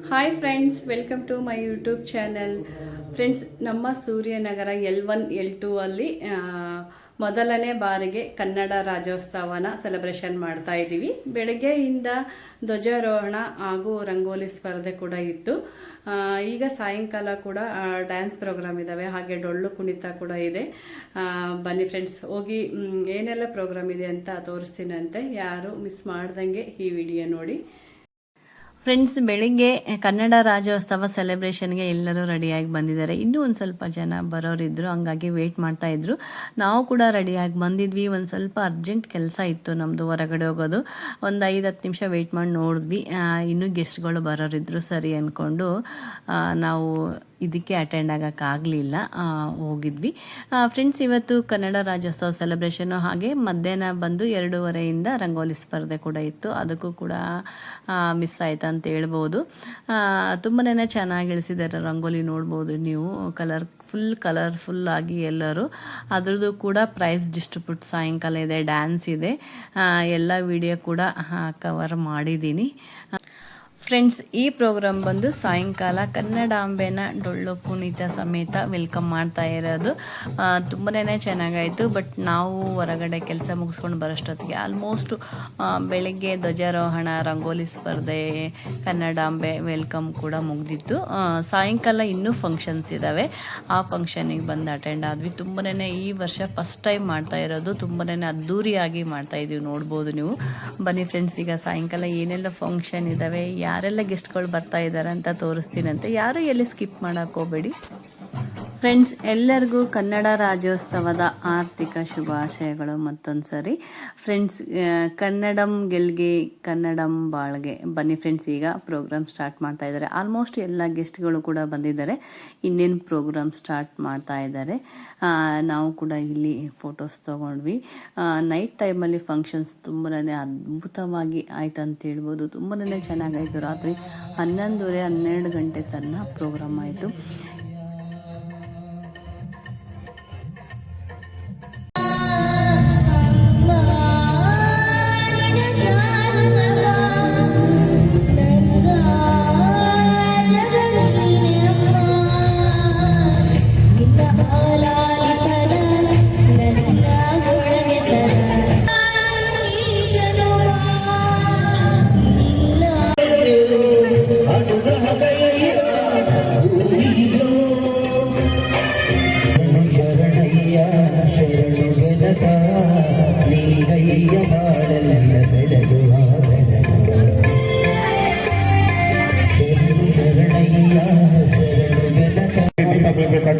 Hi friends, welcome to my YouTube channel. Friends, ನಮ್ಮ Suryanagar L1 L2 ಅಲ್ಲಿ ಮೊದಲನೇ ಬಾರಿಗೆ ಕನ್ನಡ ರಾಜ್ಯೋತ್ಸವನ ಸೆಲೆಬ್ರೇಷನ್ ಮಾಡ್ತಾ ಇದ್ದೀವಿ. ಬೆಳಗ್ಗೆಯಿಂದ ಧ್ವಜಾರೋಹಣ ಹಾಗೂ ರಂಗೋಲಿ ಸ್ಪರ್ಧೆ ಕೂಡ ಇತ್ತು. ಈಗ ಸಾಯಂಕಾಲ ಕೂಡ ಡ್ಯಾನ್ಸ್ ಪ್ರೋಗ್ರಾಮ್ ಇದ್ದಾವೆ, ಹಾಗೆ ಡೊಳ್ಳು ಕುಣಿತ ಕೂಡ ಇದೆ. ಬನ್ನಿ ಫ್ರೆಂಡ್ಸ್, ಹೋಗಿ ಏನೆಲ್ಲ ಪ್ರೋಗ್ರಾಮ್ ಇದೆ ಅಂತ ತೋರಿಸ್ತೀನಂತೆ. ಯಾರು ಮಿಸ್ ಮಾಡ್ದಂಗೆ ಈ ವಿಡಿಯೋ ನೋಡಿ. ಫ್ರೆಂಡ್ಸ್, ಬೆಳಿಗ್ಗೆ ಕನ್ನಡ ರಾಜ್ಯೋತ್ಸವ ಸೆಲೆಬ್ರೇಷನ್ಗೆ ಎಲ್ಲರೂ ರೆಡಿಯಾಗಿ ಬಂದಿದ್ದಾರೆ. ಇನ್ನೂ ಒಂದು ಸ್ವಲ್ಪ ಜನ ಬರೋರಿದ್ದರು, ಹಂಗಾಗಿ ವೆಯ್ಟ್ ಮಾಡ್ತಾ ಇದ್ರು. ನಾವು ಕೂಡ ರೆಡಿಯಾಗಿ ಬಂದಿದ್ವಿ. ಒಂದು ಸ್ವಲ್ಪ ಅರ್ಜೆಂಟ್ ಕೆಲಸ ಇತ್ತು ನಮ್ಮದು, ಹೊರಗಡೆ ಹೋಗೋದು. ಒಂದು 5-10 ನಿಮಿಷ ವೆಯ್ಟ್ ಮಾಡಿ ನೋಡಿದ್ವಿ, ಇನ್ನೂ ಗೆಸ್ಟ್ಗಳು ಬರೋರಿದ್ದರು. ಸರಿ ಅಂದ್ಕೊಂಡು ನಾವು ಇದಕ್ಕೆ ಅಟೆಂಡ್ ಆಗೋಕ್ಕಾಗಲಿಲ್ಲ, ಹೋಗಿದ್ವಿ. ಫ್ರೆಂಡ್ಸ್, ಇವತ್ತು ಕನ್ನಡ ರಾಜ್ಯೋತ್ಸವ ಸೆಲೆಬ್ರೇಷನ್ನು, ಹಾಗೆ ಮಧ್ಯಾಹ್ನ ಬಂದು 2:30 ರಂಗೋಲಿ ಸ್ಪರ್ಧೆ ಕೂಡ ಇತ್ತು. ಅದಕ್ಕೂ ಕೂಡ ಮಿಸ್ ಆಯ್ತು ಅಂತ ಹೇಳ್ಬೋದು. ತುಂಬಾ ಚೆನ್ನಾಗಿ ಇಳಿಸಿದ್ದಾರೆ ರಂಗೋಲಿ, ನೋಡ್ಬೋದು ನೀವು. ಕಲರ್ಫುಲ್ ಆಗಿ ಎಲ್ಲರೂ. ಅದ್ರದ್ದು ಕೂಡ ಪ್ರೈಸ್ ಡಿಸ್ಟ್ರಿಬ್ಯೂಟ್ ಸಾಯಂಕಾಲ ಇದೆ, ಡ್ಯಾನ್ಸ್ ಇದೆ. ಎಲ್ಲ ವಿಡಿಯೋ ಕೂಡ ಕವರ್ ಮಾಡಿದ್ದೀನಿ. ಫ್ರೆಂಡ್ಸ್, ಈ ಪ್ರೋಗ್ರಾಮ್ ಬಂದು ಸಾಯಂಕಾಲ ಕನ್ನಡಾಂಬೆನ ಡೊಳ್ಳು ಕುಣಿತ ಸಮೇತ ವೆಲ್ಕಮ್ ಮಾಡ್ತಾ ಇರೋದು. ತುಂಬಾ ಚೆನ್ನಾಗಾಯಿತು. ಬಟ್ ನಾವು ಹೊರಗಡೆ ಕೆಲಸ ಮುಗಿಸ್ಕೊಂಡು ಬರೋಷ್ಟೊತ್ತಿಗೆ ಆಲ್ಮೋಸ್ಟ್ ಬೆಳಗ್ಗೆ ಧ್ವಜಾರೋಹಣ, ರಂಗೋಲಿ ಸ್ಪರ್ಧೆ, ಕನ್ನಡಾಂಬೆ ವೆಲ್ಕಮ್ ಕೂಡ ಮುಗ್ದಿತ್ತು. ಸಾಯಂಕಾಲ ಇನ್ನೂ ಫಂಕ್ಷನ್ಸ್ ಇದ್ದಾವೆ, ಆ ಫಂಕ್ಷನಿಗೆ ಬಂದು ಅಟೆಂಡ್ ಆದ್ವಿ. ತುಂಬಾ ಈ ವರ್ಷ ಫಸ್ಟ್ ಟೈಮ್ ಮಾಡ್ತಾ ಇರೋದು, ತುಂಬಾ ಅದ್ದೂರಿಯಾಗಿ ಮಾಡ್ತಾ ಇದೀವಿ, ನೋಡ್ಬೋದು ನೀವು. ಬನ್ನಿ ಫ್ರೆಂಡ್ಸ್, ಈಗ ಸಾಯಂಕಾಲ ಏನೆಲ್ಲ ಫಂಕ್ಷನ್ ಇದ್ದಾವೆ, ಯಾರೆಲ್ಲ ಗೆಸ್ಟ್ಗಳು ಬರ್ತಾ ಇದ್ದಾರೆ ಅಂತ ತೋರಿಸ್ತೀನಂತೆ. ಯಾರು ಎಲ್ಲಿ ಸ್ಕಿಪ್ ಮಾಡೋಕೆ ಹೋಗಬೇಡಿ. ಫ್ರೆಂಡ್ಸ್, ಎಲ್ಲರಿಗೂ ಕನ್ನಡ ರಾಜ್ಯೋತ್ಸವದ ಆರ್ಥಿಕ ಶುಭಾಶಯಗಳು ಮತ್ತೊಂದು ಸರಿ. ಫ್ರೆಂಡ್ಸ್, ಕನ್ನಡಂ ಗೆಲ್ಗೆ ಕನ್ನಡಂ ಬಾಳ್ಗೆ. ಬನ್ನಿ ಫ್ರೆಂಡ್ಸ್, ಈಗ ಪ್ರೋಗ್ರಾಮ್ ಸ್ಟಾರ್ಟ್ ಮಾಡ್ತಾ ಇದ್ದಾರೆ. ಆಲ್ಮೋಸ್ಟ್ ಎಲ್ಲ ಗೆಸ್ಟ್ಗಳು ಕೂಡ ಬಂದಿದ್ದಾರೆ. ಇನ್ನೇನು ಪ್ರೋಗ್ರಾಮ್ ಸ್ಟಾರ್ಟ್ ಮಾಡ್ತಾ ಇದ್ದಾರೆ. ನಾವು ಕೂಡ ಇಲ್ಲಿ ಫೋಟೋಸ್ ತೊಗೊಂಡ್ವಿ. ನೈಟ್ ಟೈಮಲ್ಲಿ ಫಂಕ್ಷನ್ಸ್ ತುಂಬಾ ಅದ್ಭುತವಾಗಿ ಆಯ್ತು ಅಂತ ಹೇಳ್ಬೋದು. ತುಂಬಾ ಚೆನ್ನಾಗಾಯಿತು. ರಾತ್ರಿ 11:30-12 ಗಂಟೆ ತನಕ ಪ್ರೋಗ್ರಾಮ್ ಆಯಿತು.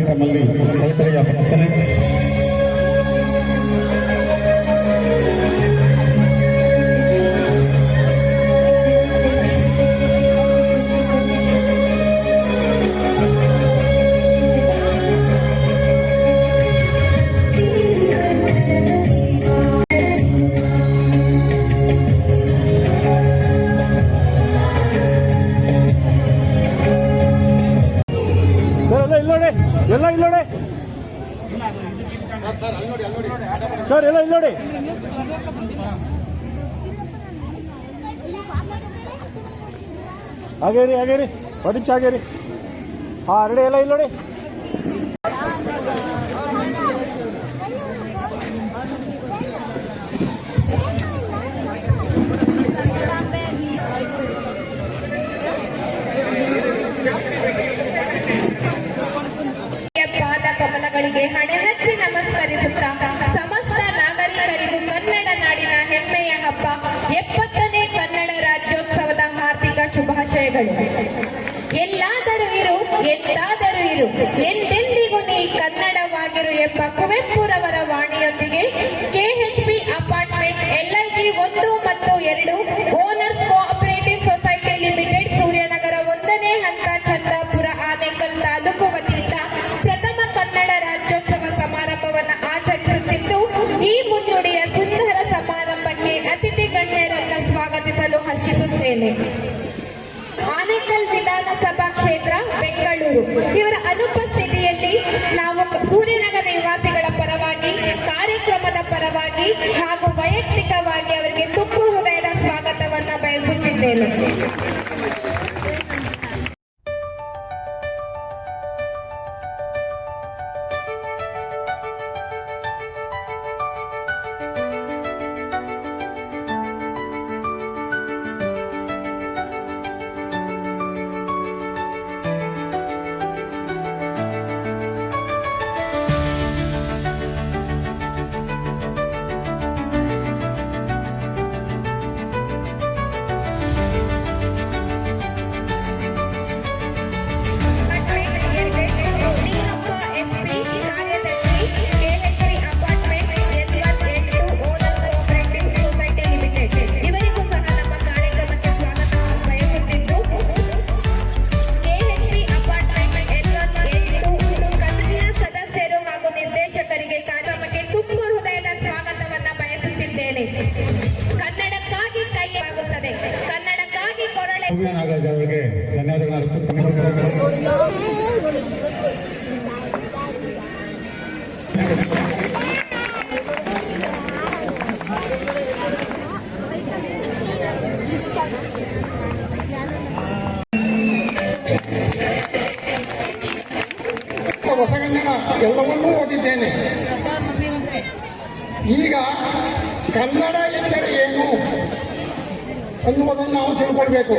ತಮ್ಮಲ್ಲಿ ಕಳಕಳಿಯ ಪ್ರಾರ್ಥನೆ. ಎಲ್ಲ ಇಲ್ಲೋಡೆ ಸರ್, ಎಲ್ಲ ಇಲ್ಲೋಡೆ. ಹಾಗೇರಿ 1 ನಿಮಿಷ ಹಾಗೇರಿ. ರೆಡಿ, ಎಲ್ಲ ಇಲ್ಲೋಡೆ. ಕಮಲಗಳಿಗೆ ಹಣೆ ಹಚ್ಚಿ ನಮಸ್ಕರಿಸುತ್ತಾ ಸಮಸ್ತ ನಾಗರಿಕರಿಗೂ ಕನ್ನಡ ನಾಡಿನ ಹೆಮ್ಮೆಯ ಹಬ್ಬ 70ನೇ ಕನ್ನಡ ರಾಜ್ಯೋತ್ಸವದ ಹಾರ್ದಿಕ ಶುಭಾಶಯಗಳು. ಎಲ್ಲಾದರೂ ಇರು, ಎಂದಾದರೂ ಇರು, ಎಂದೆಂದಿಗೂ ನೀ ಕನ್ನಡವಾಗಿರು ಎಂಬ ಕುವೆಂಪುರವರ ವಾಣಿಯೊಂದಿಗೆ KHP ಅಪಾರ್ಟ್ಮೆಂಟ್ LIG 1 ಮತ್ತು 2 owners cooperative society limited Suryanagar 1ನೇ ಹಂತ ಚಂದಾಪುರ ಆನೇಕಲ್ ತಾಲೂಕು ವತಿಯಿಂದ ಪ್ರಥಮ ಕನ್ನಡ ರಾಜ್ಯೋತ್ಸವ ಸಮಾರಂಭವನ್ನು ಆಚರಿಸುತ್ತಿದ್ದು, ಈ ಮುನ್ನುಡಿಯ ಸುಂದರ ಸಮಾರಂಭಕ್ಕೆ ಅತಿಥಿ ಗಣ್ಯರನ್ನು ಸ್ವಾಗತಿಸಲು ಹರ್ಷಿಸುತ್ತೇನೆ. ಆನೇಕಲ್ ವಿಧಾನಸಭಾ ಕ್ಷೇತ್ರ, ಬೆಂಗಳೂರು ಇವರ ಅನುಪಸ್ಥಿತಿಯಲ್ಲಿ ನಾವು ಸೂರ್ಯನಗರ ನಿವಾಸಿಗಳ ಪರವಾಗಿ, ಕಾರ್ಯಕ್ರಮದ ಪರವಾಗಿ ಹಾಗೂ ವೈಯಕ್ತಿಕವಾಗಿ ಅವರಿಗೆ ತುಂಬು ಹೃದಯದ ಸ್ವಾಗತವನ್ನು ಬಯಸುತ್ತಿದ್ದೇನೆ. ನಾಗರಾಜ್ ಅವರಿಗೆ ಧನ್ಯವಾದಗಳನ್ನು ಹೊಸಗನ್ನಡ ಎಲ್ಲವನ್ನೂ ಓದಿದ್ದೇನೆ. ಈಗ ಕನ್ನಡ ಎಂದರೆ ಏನು ಅನ್ನುವುದನ್ನು ನಾವು ತಿಳ್ಕೊಳ್ಬೇಕು.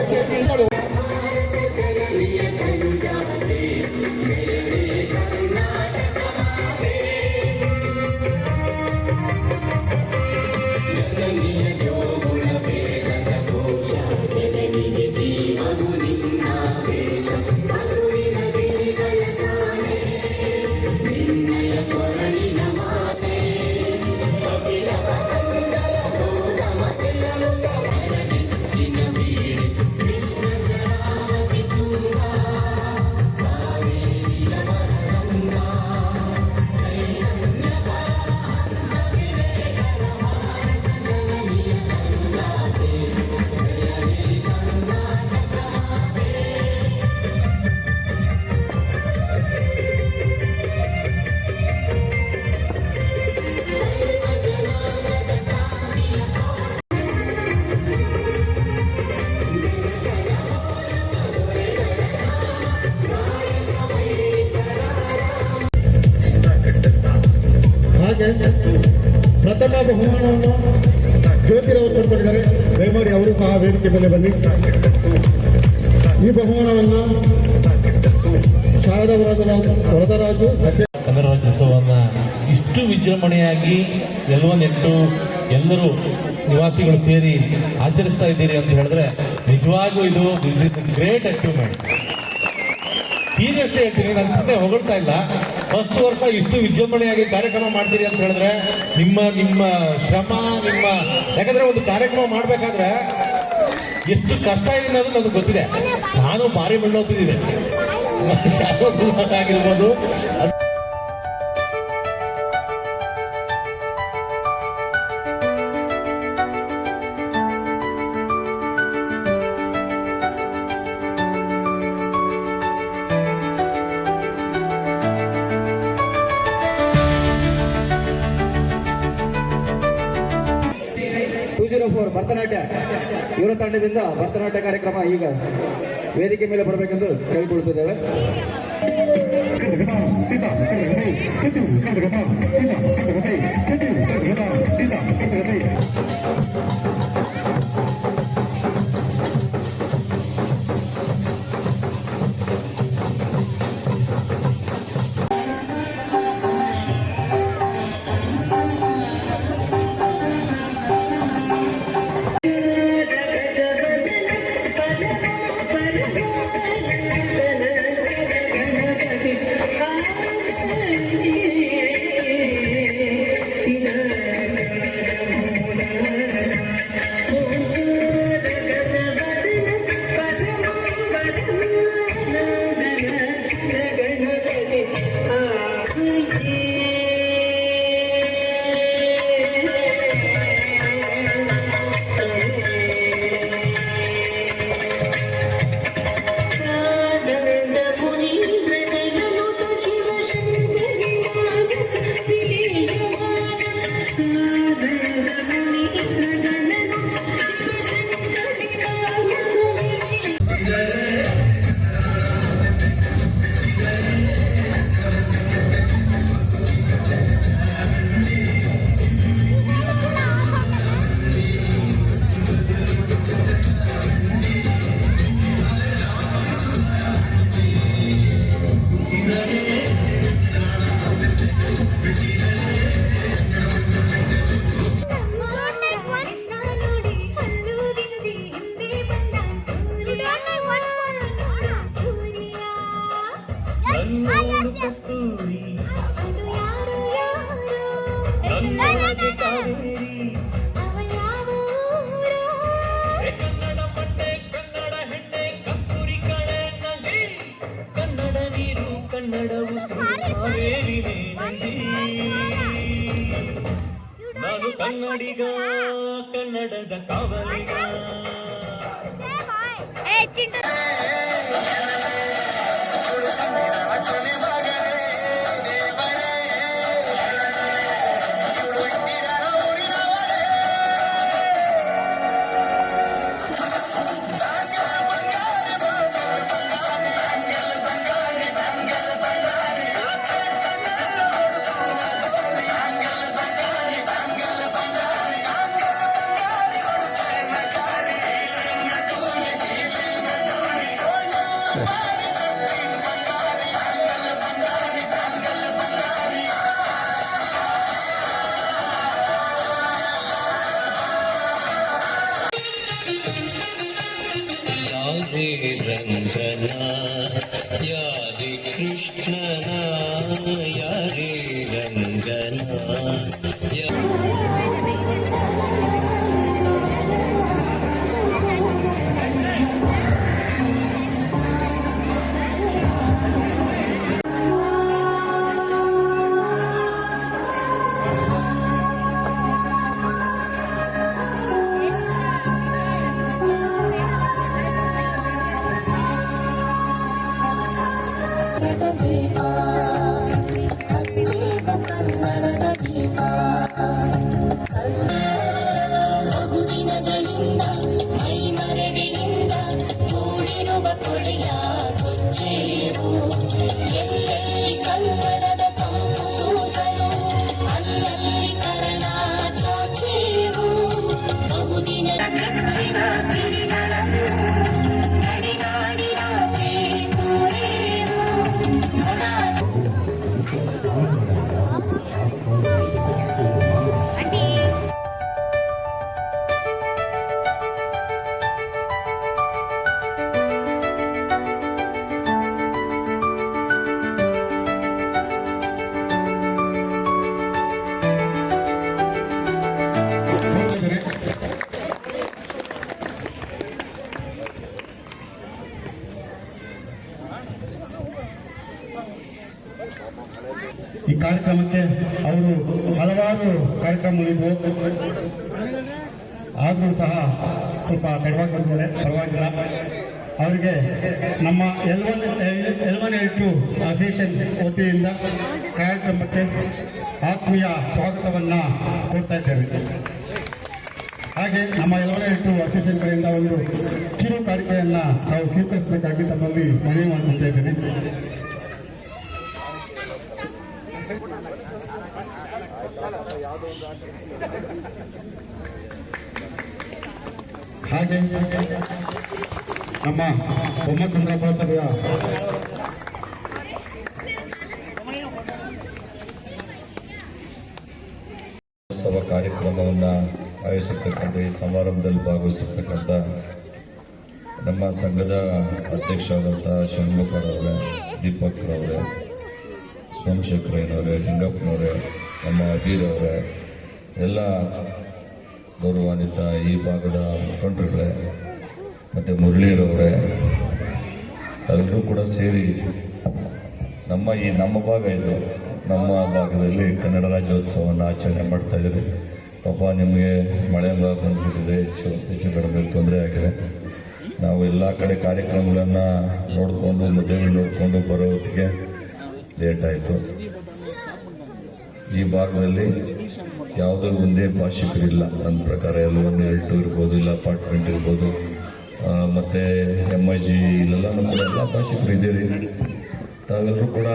ಹಾಗೆ ಪ್ರಥಮ ಬಹುಮಾನವನ್ನು ಜ್ಯೋತಿರವರು ಪಡ್ಕೊಂಡಿದ್ದಾರೆ. ದಯಮಾಡಿ ಅವರು ಸಹ ವೇದಿಕೆ ಮೇಲೆ ಬನ್ನಿ. ಈ ಬಹುಮಾನವನ್ನು ಶಾರದಾ ವರದರಾಜು ಕನ್ನಡ ರಾಜ್ಯೋತ್ಸವವನ್ನ ಇಷ್ಟು ವಿಜೃಂಭಣೆಯಾಗಿ ಎಲ್ಲರೂ ನಿವಾಸಿಗಳು ಸೇರಿ ಆಚರಿಸ್ತಾ ಇದ್ದೀರಿ ಅಂತ ಹೇಳಿದ್ರೆ ನಿಜವಾಗೂ ದಿಸ್ ಇಸ್ ಗ್ರೇಟ್ ಅಚೀವ್ಮೆಂಟ್. ಹೀಗಷ್ಟೇ ಹೇಳ್ತೀನಿ, ನನ್ನ ಹಿಂದೆ ಹೊಗಳ್ತಾ ಇಲ್ಲ. ಫಸ್ಟ್ ವರ್ಷ ಇಷ್ಟು ವಿಜೃಂಭಣೆಯಾಗಿ ಕಾರ್ಯಕ್ರಮ ಮಾಡ್ತೀರಿ ಅಂತ ಹೇಳಿದ್ರೆ ನಿಮ್ಮ ಶ್ರಮ ಯಾಕಂದ್ರೆ ಒಂದು ಕಾರ್ಯಕ್ರಮ ಮಾಡ್ಬೇಕಾದ್ರೆ ಎಷ್ಟು ಕಷ್ಟ ಇದೆ ಅನ್ನೋದು ನನಗೆ ಗೊತ್ತಿದೆ. ನಾನು ಭಾರಿ ಬೆಳ್ಳೋತಿದ್ದೀನಿ, ಆಗಿರ್ಬೋದು. ಭರತನಾಟ್ಯ ಇವರ ತಂಡದಿಂದ ಭರತನಾಟ್ಯ ಕಾರ್ಯಕ್ರಮ ಈಗ ವೇದಿಕೆ ಮೇಲೆ ಬರಬೇಕೆಂದು ಕೇಳಿಕೊಳ್ಳುತ್ತಿದ್ದೇವೆ. ನಾನು ಕನ್ನಡಿಗ, ಕನ್ನಡದ ಕಾವಲಿಗ. ಯಾರೇ ರಂಗನ ಯಾರೇ ಕೃಷ್ಣನ ಯಾರೇ ರಂಗನ ಬಹುದಿನಗಳಿಂದ ಮೈಮರಡಿಯಿಂದ ಕೂಡಿರುವ ಕೊಳೆಯ ಕೊಚ್ಚೇರು ಎಲ್ಲೆಲ್ಲಿ ಕನ್ನಡದ ಕಂಪು ಸೂಸಲು ಅಲ್ಲಲ್ಲಿ ಕರಣ ಚಾಚೇರು ಬಹುದಿನ ನೆಚ್ಚಿನ ಕಿಡಿಗಳನ್ನು ನಡಿನಾಡಿನಾಚೆ ಕೂರೇರು ಈ ಕಾರ್ಯಕ್ರಮಕ್ಕೆ ಅವರು ಹಲವಾರು ಕಾರ್ಯಕ್ರಮಗಳಿದ್ವು, ಆದರೂ ಸಹ ಸ್ವಲ್ಪ ತಡವಾಗಿ ಬಂದಿದ್ದಾರೆ, ಪರವಾಗಿಲ್ಲ. ಅವರಿಗೆ ನಮ್ಮ L1L2 ಅಸೋಸಿಯೇಷನ್ ವತಿಯಿಂದ ಕಾರ್ಯಕ್ರಮಕ್ಕೆ ಆತ್ಮೀಯ ಸ್ವಾಗತವನ್ನು ಕೊಡ್ತಾ ಇದ್ದೇವೆ. ಹಾಗೆ ನಮ್ಮ L1L2 ಅಸೋಸಿಯೇಷನ್ ಕಡೆಯಿಂದ ಒಂದು ಕಿರು ಕಾಣಿಕೆಯನ್ನು ನಾವು ಸ್ವೀಕರಿಸಬೇಕಾಗಿ ತಮ್ಮಲ್ಲಿ ಮನವಿ ಮಾಡಿಕೊಳ್ತಾ ಇದ್ದೇನೆ. ಹಾಗೆ ನಮ್ಮ ಬೊಮ್ಮಸಂದ್ರಪುರ ಸಭೆಯ ಉತ್ಸವ ಕಾರ್ಯಕ್ರಮವನ್ನು ಆಯೋಜಿಸಿರ್ತಕ್ಕಂಥ ಈ ಸಮಾರಂಭದಲ್ಲಿ ಭಾಗವಹಿಸಿರ್ತಕ್ಕಂಥ ನಮ್ಮ ಸಂಘದ ಅಧ್ಯಕ್ಷರಾದಂಥ ಷಣ್ಮುಖರವರೇ, ದೀಪಕ್ರವರೇ, ಸೋಮಶೇಖರಯ್ಯನವರೇ, ಲಿಂಗಪ್ಪನವರೇ, ನಮ್ಮ ಅಬೀರವರೇ, ಎಲ್ಲ ಗೌರವಾನ್ವಿತ ಈ ಭಾಗದ ಮುಖಂಡರುಗಳೇ ಮತ್ತು ಮುರಳೀರವರೇ, ಎಲ್ಲರೂ ಕೂಡ ಸೇರಿ ನಮ್ಮ ಭಾಗ ಇದು, ನಮ್ಮ ಭಾಗದಲ್ಲಿ ಕನ್ನಡ ರಾಜ್ಯೋತ್ಸವವನ್ನು ಆಚರಣೆ ಮಾಡ್ತಾ ಇದ್ದೀರಿ. ಪಾಪ ನಿಮಗೆ ಮಳೆ ಬಂದುಬಿಟ್ಟಿದೆ, ಹೆಚ್ಚು ಕಡಿಮೆ ತೊಂದರೆ ಆಗಿದೆ. ನಾವು ಎಲ್ಲ ಕಡೆ ಕಾರ್ಯಕ್ರಮಗಳನ್ನು ನೋಡಿಕೊಂಡು ಮದುವೆ ನೋಡಿಕೊಂಡು ಬರೋ ಹೊತ್ತಿಗೆ ಲೇಟ್ ಆಯಿತು. ಈ ಭಾಗದಲ್ಲಿ ಯಾವುದೋ ಒಂದೇ ಭಾಷಿಕರಿಲ್ಲ ನನ್ನ ಪ್ರಕಾರ. L1L2 ಇರ್ಬೋದು, ಇಲ್ಲ ಅಪಾರ್ಟ್ಮೆಂಟ್ ಇರ್ಬೋದು, ಮತ್ತು MIG ಇಲ್ಲೆಲ್ಲನೂ ಕೂಡ ಎಲ್ಲ ಭಾಷಿಕರು ಇದ್ದೀರಿ. ತಾವೆಲ್ಲರೂ ಕೂಡ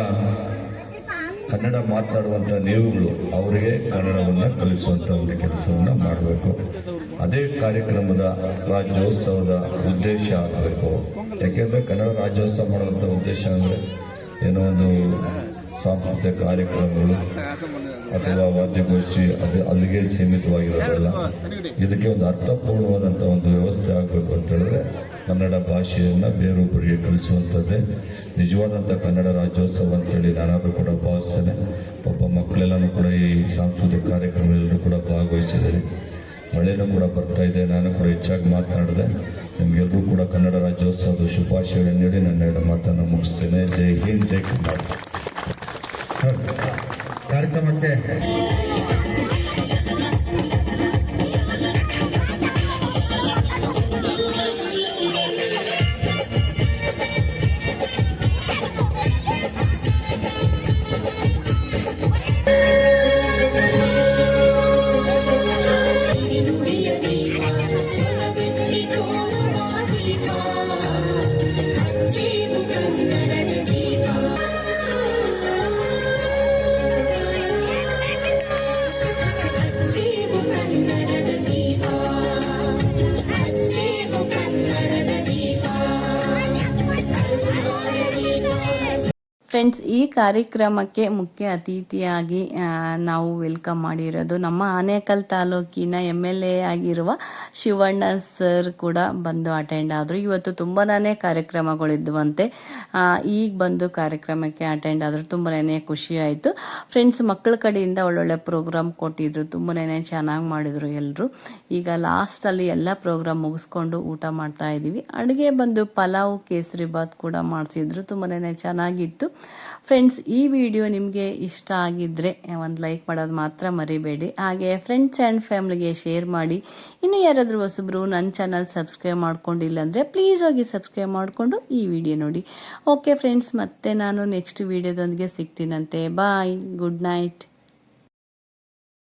ಕನ್ನಡ ಮಾತನಾಡುವಂಥ ನೀವುಗಳು ಅವರಿಗೆ ಕನ್ನಡವನ್ನು ಕಲಿಸುವಂಥ ಒಂದು ಕೆಲಸವನ್ನು ಮಾಡಬೇಕು. ಅದೇ ಕಾರ್ಯಕ್ರಮದ ರಾಜ್ಯೋತ್ಸವದ ಉದ್ದೇಶ ಆಗಬೇಕು. ಯಾಕೆಂದರೆ ಕನ್ನಡ ರಾಜ್ಯೋತ್ಸವ ಮಾಡುವಂಥ ಉದ್ದೇಶ ಅಂದರೆ ಏನೋ ಒಂದು ಸಾಂಸ್ಕೃತಿಕ ಕಾರ್ಯಕ್ರಮಗಳು ಅಥವಾ ವಾದ್ಯಗೋಷ್ಠಿ ಅಲ್ಲಿಗೆ ಸೀಮಿತವಾಗಿರೋದಲ್ಲ. ಇದಕ್ಕೆ ಒಂದು ಅರ್ಥಪೂರ್ಣವಾದಂಥ ಒಂದು ವ್ಯವಸ್ಥೆ ಆಗಬೇಕು ಅಂತ ಹೇಳಿದ್ರೆ ಕನ್ನಡ ಭಾಷೆಯನ್ನು ಬೇರೊಬ್ಬರಿಗೆ ಕಲಿಸುವಂಥದ್ದೇ ನಿಜವಾದಂಥ ಕನ್ನಡ ರಾಜ್ಯೋತ್ಸವ ಅಂತೇಳಿ ನಾನಾದರೂ ಕೂಡ ಭಾವಿಸ್ತೇನೆ. ಪಾಪ ಮಕ್ಕಳೆಲ್ಲನೂ ಕೂಡ ಈ ಸಾಂಸ್ಕೃತಿಕ ಕಾರ್ಯಕ್ರಮದಲ್ಲೂ ಕೂಡ ಭಾಗವಹಿಸಿದ್ದಾರೆ. ಮಳೆನೂ ಕೂಡ ಬರ್ತಾ ಇದೆ. ನಾನು ಕೂಡ ಹೆಚ್ಚಾಗಿ ಮಾತನಾಡಿದೆ. ನಿಮಗೆಲ್ಲರೂ ಕೂಡ ಕನ್ನಡ ರಾಜ್ಯೋತ್ಸವದ ಶುಭಾಶಯಗಳನ್ನು ನೀಡಿ ನನ್ನ ಎರಡು ಮಾತನ್ನು ಮುಗಿಸ್ತೇನೆ. ಜೈ ಹಿಂದ್, ಜೈ ಕನ್ನಡ. ಕಾರ್ಯಕ್ರಮಕ್ಕೆ ಹಚ್ಚೇವು ಕನ್ನಡದ ದೀಪ ಹಚ್ಚೇವು ಕನ್ನಡದ ದೀಪ ಹಚ್ಚೇವು ಕನ್ನಡದ ದೀಪ ಕನ್ನಡ ದೀಪ. ಫ್ರೆಂಡ್ಸ್, ಈ ಕಾರ್ಯಕ್ರಮಕ್ಕೆ ಮುಖ್ಯ ಅತಿಥಿಯಾಗಿ ನಾವು ವೆಲ್ಕಮ್ ಮಾಡಿರೋದು ನಮ್ಮ ಆನೇಕಲ್ ತಾಲೂಕಿನ MLA ಆಗಿರುವ ಶಿವಣ್ಣ ಸರ್ ಕೂಡ ಬಂದು ಅಟೆಂಡ್ ಆದರು. ಇವತ್ತು ತುಂಬಾನೇ ಕಾರ್ಯಕ್ರಮಗಳಿದ್ವಂತೆ. ಈಗ ಬಂದು ಕಾರ್ಯಕ್ರಮಕ್ಕೆ ಅಟೆಂಡ್ ಆದರು. ತುಂಬಾನೇ ಖುಷಿ ಆಯಿತು. ಫ್ರೆಂಡ್ಸ್, ಮಕ್ಕಳ ಕಡೆಯಿಂದ ಒಳ್ಳೊಳ್ಳೆ ಪ್ರೋಗ್ರಾಮ್ ಕೊಟ್ಟಿದ್ರು. ತುಂಬಾನೇ ಚೆನ್ನಾಗಿ ಮಾಡಿದರು ಎಲ್ಲರೂ. ಈಗ ಲಾಸ್ಟಲ್ಲಿ ಎಲ್ಲ ಪ್ರೋಗ್ರಾಮ್ ಮುಗಿಸ್ಕೊಂಡು ಊಟ ಮಾಡ್ತಾ ಇದ್ದೀವಿ. ಅಡುಗೆ ಬಂದು ಪಲಾವ್, ಕೇಸರಿ ಬಾತ್ ಕೂಡ ಮಾಡಿಸಿದ್ರು. ತುಂಬಾನೇ ಚೆನ್ನಾಗಿತ್ತು. ಫ್ರೆಂಡ್ಸ್, ಈ ವಿಡಿಯೋ ನಿಮಗೆ ಇಷ್ಟ ಆಗಿದ್ದರೆ ಒಂದು ಲೈಕ್ ಮಾಡೋದು ಮಾತ್ರ ಮರಿಬೇಡಿ. ಹಾಗೆ ಫ್ರೆಂಡ್ಸ್ ಆ್ಯಂಡ್ ಫ್ಯಾಮ್ಲಿಗೆ ಶೇರ್ ಮಾಡಿ. ಇನ್ನು ಯಾರಾದರೂ ಹೊಸಬ್ರು ನನ್ನ ಚಾನಲ್ ಸಬ್ಸ್ಕ್ರೈಬ್ ಮಾಡ್ಕೊಂಡಿಲ್ಲ ಅಂದರೆ ಪ್ಲೀಸ್ ಹೋಗಿ ಸಬ್ಸ್ಕ್ರೈಬ್ ಮಾಡಿಕೊಂಡು ಈ ವಿಡಿಯೋ ನೋಡಿ. ಓಕೆ ಫ್ರೆಂಡ್ಸ್, ಮತ್ತೆ ನಾನು ನೆಕ್ಸ್ಟ್ ವಿಡಿಯೋದೊಂದಿಗೆ ಸಿಗ್ತೀನಂತೆ. ಬಾಯ್, ಗುಡ್ ನೈಟ್.